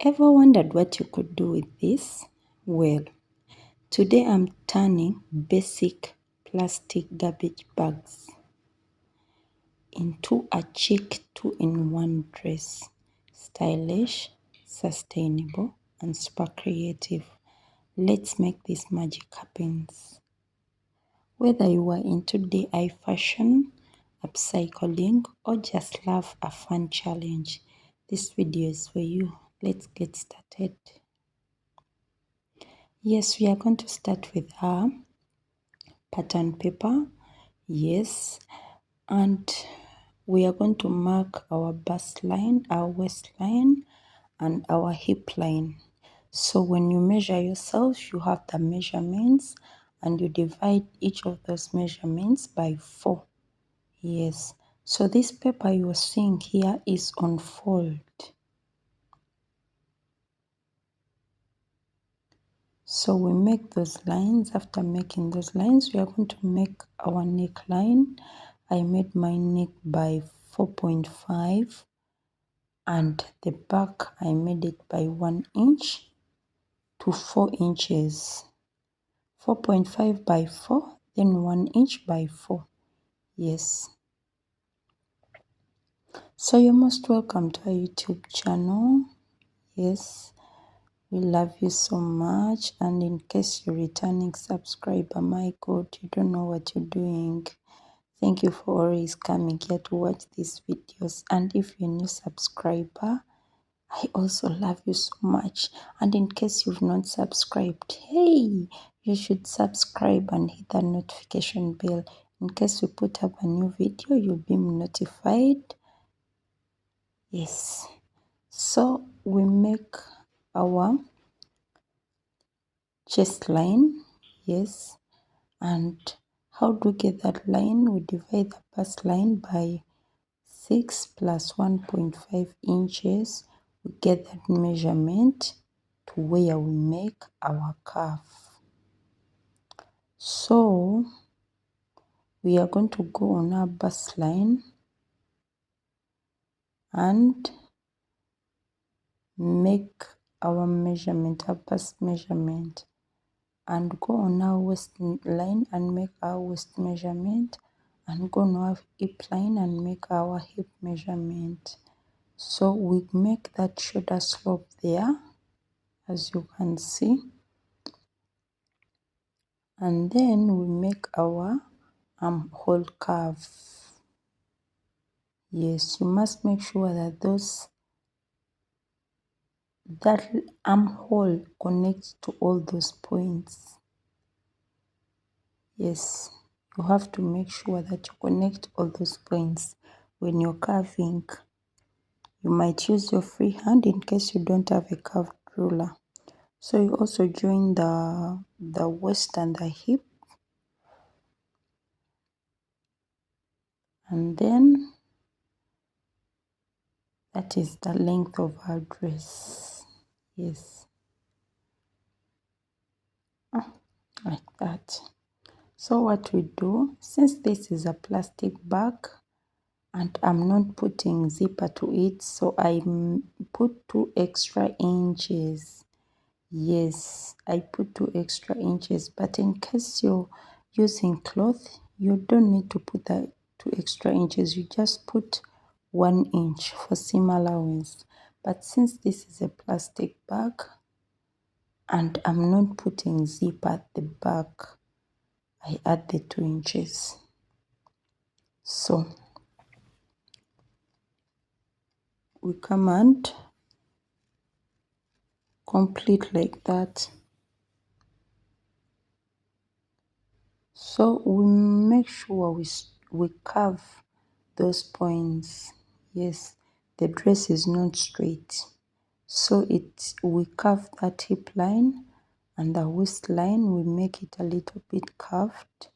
Ever wondered what you could do with this? Well, today I'm turning basic plastic garbage bags into a chic two-in-one dress. Stylish, sustainable, and super creative. Let's make this magic happen. Whether you are into DIY fashion, upcycling, or just love a fun challenge, this video is for you. Let's get started. Yes, we are going to start with our pattern paper. Yes, and we are going to mark our bust line, our waistline, and our hip line. So when you measure yourself, you have the measurements and you divide each of those measurements by 4. Yes, so this paper you are seeing here is on fold. So we make those lines. After making those lines, we are going to make our neckline. I made my neck by 4.5 and the back I made it by 1 inch to 4 inches. 4.5 by 4, then 1 inch by 4. Yes. So you're most welcome to our YouTube channel. Yes. We love you so much, and in case you're returning subscriber, my God, you don't know what you're doing. Thank you for always coming here to watch these videos. And if you're a new subscriber, I also love you so much. And in case you've not subscribed, hey, you should subscribe and hit the notification bell. In case we put up a new video, you'll be notified. Yes. So we make our chest line. Yes. And how do we get that line? We divide the bust line by 6 plus 1.5 inches. We get that measurement to where we make our curve. So we are going to go on our bust line and make our measurement, our bust measurement, and go on our waist line and make our waist measurement, and go on our hip line and make our hip measurement. So we make that shoulder slope there, as you can see, and then we make our armhole curve. Yes, you must make sure that that armhole connects to all those points. Yes, you have to make sure that you connect all those points when you're carving. You might use your free hand in case you don't have a curved ruler. So you also join the waist and the hip, and then that is the length of our dress. Yes, like that. So what we do, since this is a plastic bag and I'm not putting zipper to it, so I put 2 extra inches. Yes, I put 2 extra inches, but in case you're using cloth, you don't need to put that 2 extra inches. You just put 1 inch for seam allowance. But since this is a plastic bag and I'm not putting zip at the back, I add the 2 inches. So we come and complete like that. So we make sure we curve those points. Yes, the dress is not straight, so we curve that hip line, and the waistline we make it a little bit curved,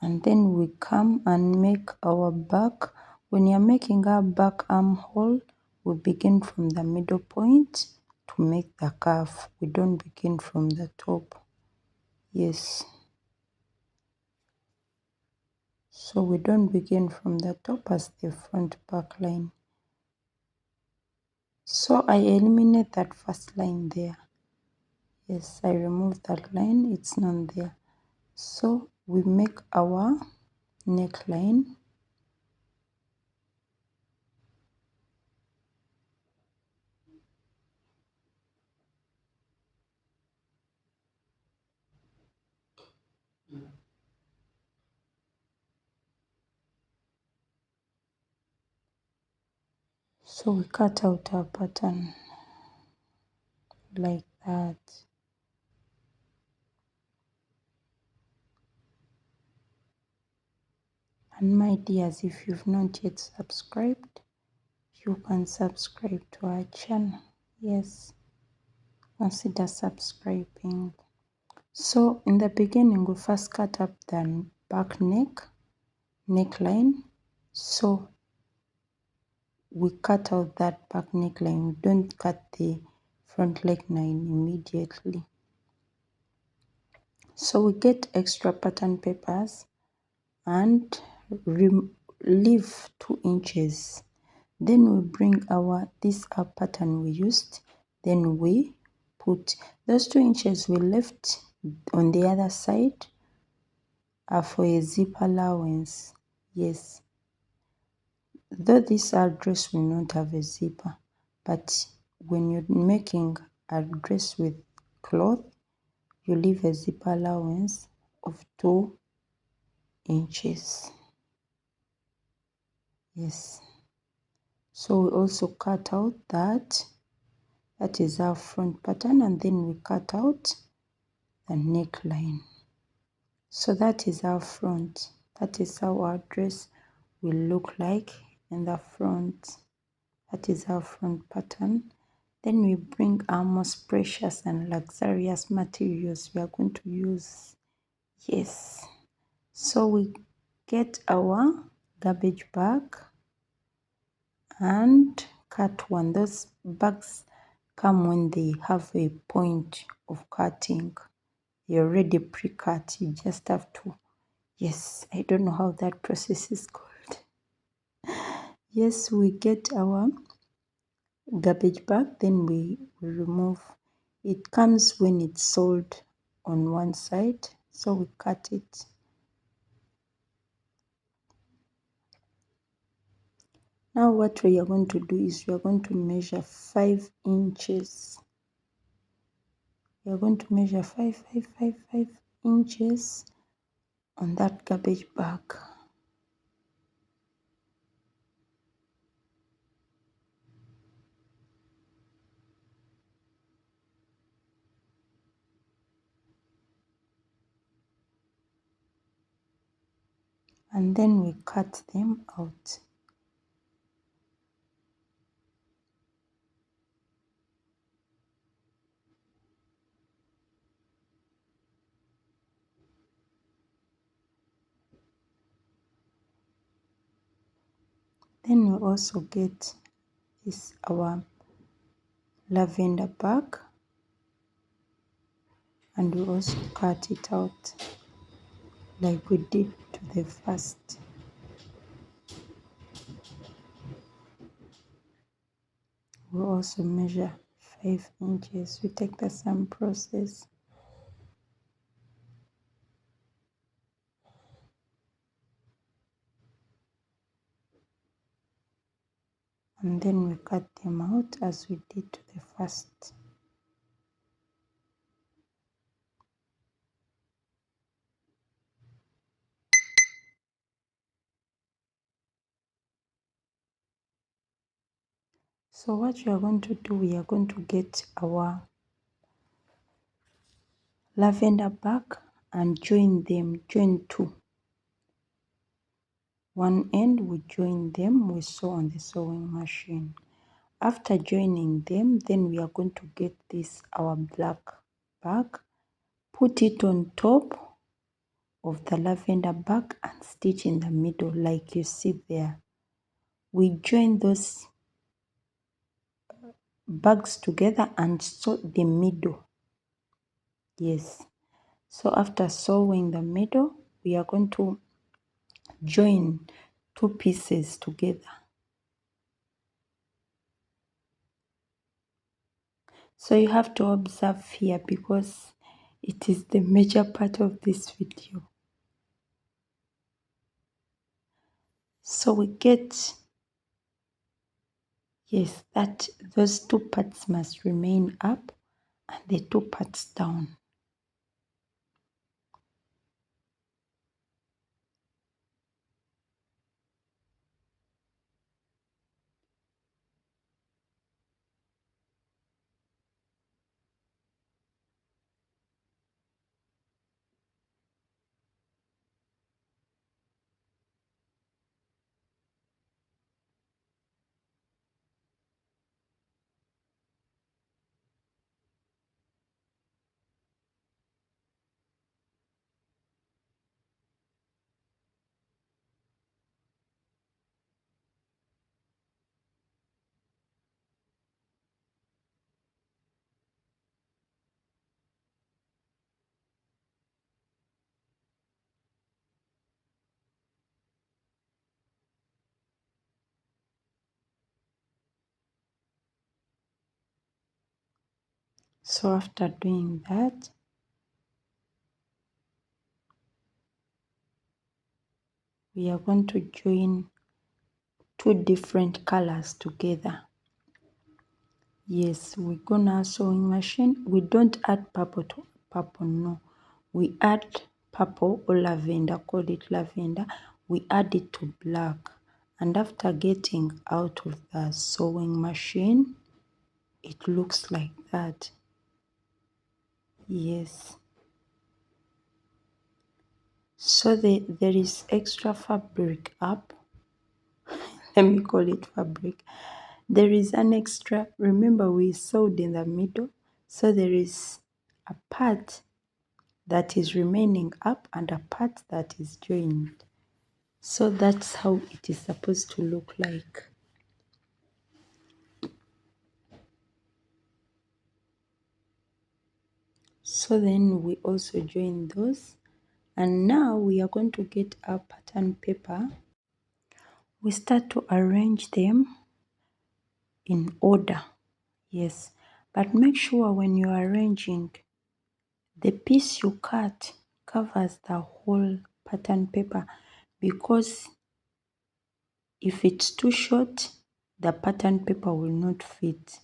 and then we come and make our back. When you're making our back armhole, we begin from the middle point to make the curve. We don't begin from the top. Yes, so we don't begin from the top as the front back line. So I eliminate that first line there. Yes, I remove that line, it's not there. So we make our neckline. So we cut out our pattern like that. And my dears, if you've not yet subscribed, you can subscribe to our channel. Yes, consider subscribing. So in the beginning, we first cut up the back neckline. So we cut out that back neckline. We don't cut the front neckline immediately. So we get extra pattern papers and leave 2 inches. Then we bring our pattern we used. Then we put those 2 inches we left on the other side are for a zip allowance. Yes, though this our dress will not have a zipper, but when you're making a dress with cloth, you leave a zip allowance of 2 inches. Yes, so we also cut out that is our front pattern, and then we cut out the neckline. So that is our front. That is how our dress will look like in the front. That is our front pattern. Then we bring our most precious and luxurious materials we are going to use. Yes, so we get our garbage bag and cut one. Those bags come when they have a point of cutting. You're already pre-cut, you just have to, yes, I don't know how that process is called. Yes, we get our garbage bag, then we remove. It comes when it's sold on one side, so we cut it. Now what we are going to do is we are going to measure 5 inches. We are going to measure 5 inches on that garbage bag. And then we cut them out. Then we also get this our lavender bag, and we also cut it out like we did to the first. We also measure 5 inches. We take the same process. And then we cut them out as we did to the first. So what we are going to do, we are going to get our lavender bag and join two. One end we join them, we sew on the sewing machine. After joining them, then we are going to get this our black bag, put it on top of the lavender bag and stitch in the middle like you see there. We join those bags together and sew the middle. Yes, so after sewing the middle, we are going to join 2 pieces together. So you have to observe here because it is the major part of this video. So we get, yes, that those two parts must remain up and the two parts down. So after doing that, we are going to join two different colors together. Yes, we're gonna sewing machine. We don't add purple to purple, no. We add purple or lavender, call it lavender. We add it to black. And after getting out of the sewing machine, it looks like that. Yes. So there is extra fabric up. Let me call it fabric. There is an extra, remember we sewed in the middle, so there is a part that is remaining up and a part that is joined. So that's how it is supposed to look like. So then we also join those, and now we are going to get our pattern paper. We start to arrange them in order. Yes, but make sure when you are arranging, the piece you cut covers the whole pattern paper, because if it's too short, the pattern paper will not fit.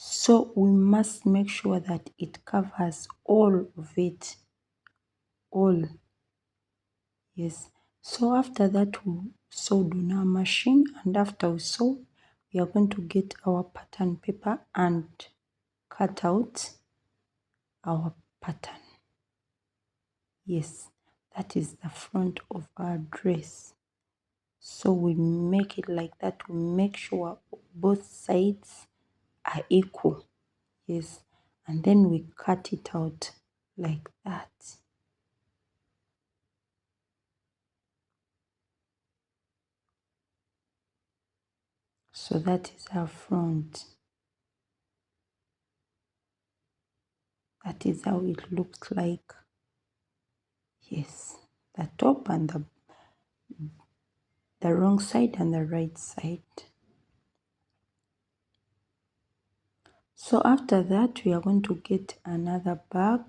So we must make sure that it covers all of it. All. Yes. So after that, we sewed on our machine, and after we sew, we are going to get our pattern paper and cut out our pattern. Yes, that is the front of our dress. So we make it like that to make sure both sides are equal. Yes, and then we cut it out like that. So that is our front. That is how it looks like. Yes, the top and the wrong side and the right side. So after that, we are going to get another bag.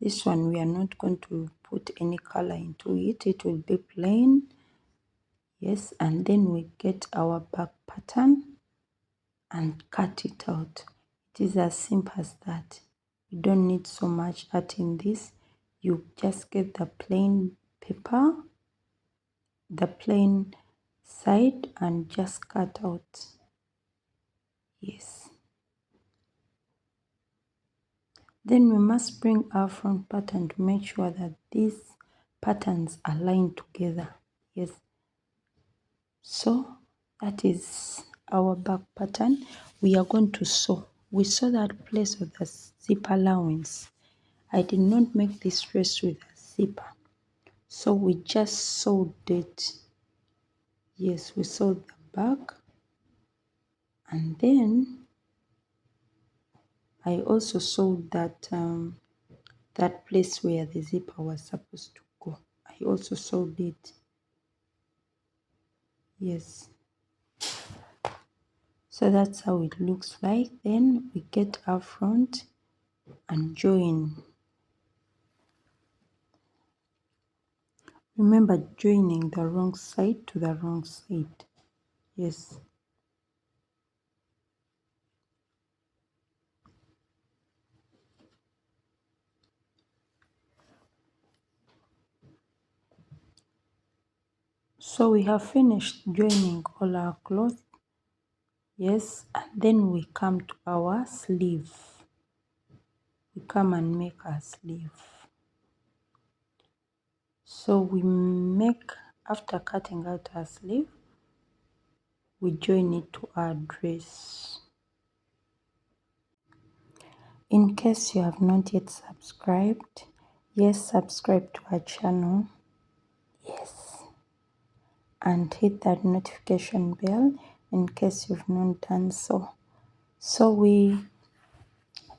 This one we are not going to put any color into it. It will be plain. Yes, and then we get our back pattern and cut it out. It is as simple as that. You don't need so much art in this. You just get the plain paper, the plain side, and just cut out. Yes. Then we must bring our front pattern to make sure that these patterns align together. Yes. So that is our back pattern. We are going to sew. We sew that place of the zip allowance. I did not make this dress with a zipper, so we just sewed it. Yes, we sewed the back, and then I also sewed that that place where the zipper was supposed to go. I also sewed it. Yes. So that's how it looks like. Then we get our front and join. Remember joining the wrong side to the wrong side. Yes. So we have finished joining all our cloth. Yes, and then we come to our sleeve. We come and make our sleeve. So we make, after cutting out our sleeve, we join it to our dress. In case you have not yet subscribed, yes, subscribe to our channel. Yes. And hit that notification bell in case you've not done so. So we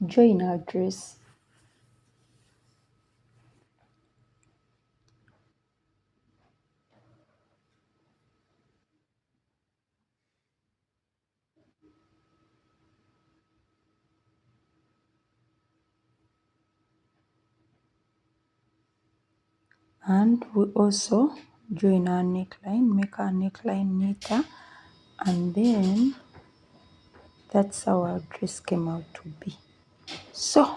join our dress. And we also join our neckline, make our neckline neater, and then that's how our dress came out to be. So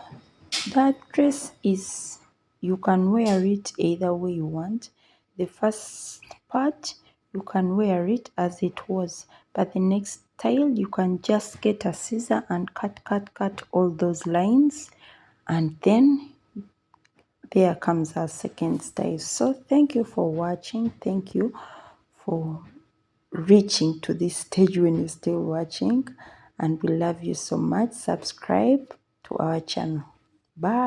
that dress is, you can wear it either way you want. The first part you can wear it as it was, but the next style you can just get a scissor and cut all those lines, and then there comes our second style. So thank you for watching. Thank you for reaching to this stage when you're still watching, and we love you so much. Subscribe to our channel. Bye.